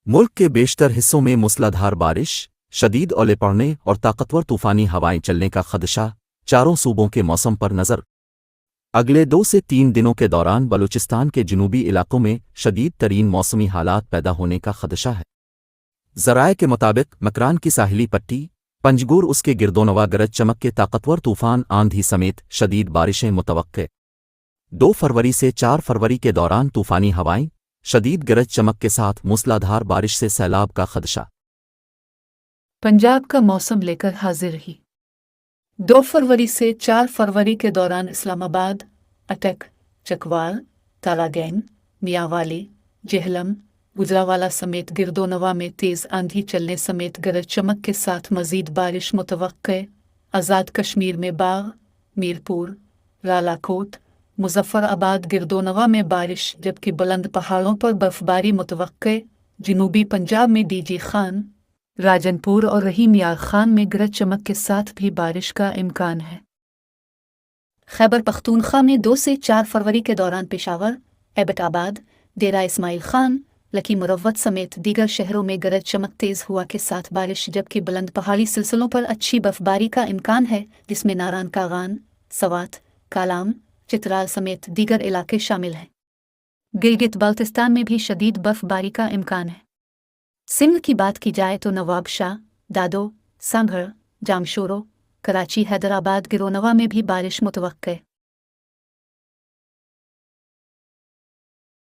मुल्क के बेशतर हिस्सों में मूसलाधार बारिश, शदीद ओले पड़ने और ताकतवर तूफानी हवाएं चलने का खदशा। चारों सूबों के मौसम पर नज़र। अगले 2 से 3 दिनों के दौरान बलूचिस्तान के जनूबी इलाकों में शदीद तरीन मौसमी हालात पैदा होने का खदशा है। ज़राए के मुताबिक मकरान की साहिली पट्टी, पंजगुर उसके गिरदोनवा गरज चमक के ताकतवर तूफान आंधी समेत शदीद बारिशें मुतवक्के। 2 फरवरी से 4 फरवरी के दौरान तूफानी हवाएं, शदीद गरज चमक के साथ मूसलाधार बारिश से सैलाब का खदशा। पंजाब का मौसम लेकर हाजिर रही। 2 फरवरी से 4 फरवरी के दौरान इस्लामाबाद, अटक, चकवाल, तालागैन, मियांवाली, जेहलम, गुजरावाला समेत गिरदोनवा में तेज़ आंधी चलने समेत गरज चमक के साथ मज़ीद बारिश मुतवक्के। आज़ाद कश्मीर में बाग, मीरपुर, रालाकोट, मुजफ्फराबाद गिरदोनवा में बारिश जबकि बुलंद पहाड़ों पर बर्फबारी मुतवक्के। जनूबी पंजाब में डीजी खान, राजनपुर और रहीम यार खान में गरज चमक के साथ भी बारिश का इम्कान है। खैबर पख्तूनख्वा में 2 से 4 फरवरी के दौरान पेशावर, एबटाबाद, डेरा इस्माइल खान, लकी मुरव्वत समेत दीगर शहरों में गरज चमक तेज़ हुआ के साथ बारिश जबकि बुलंद पहाड़ी सिलसिलों पर अच्छी बर्फबारी का इम्कान है जिसमें नारान कागान, सवात, कालाम, चित्राल समेत दीगर इलाके शामिल हैं। गिलगित बाल्टिस्तान में भी शदीद बर्फबारी का इम्कान है। सिंध की बात की जाए तो नवाबशाह, दादो, सांभर, जामशोरो, कराची, हैदराबाद, गिरोनवा में भी बारिश मुतवक्के।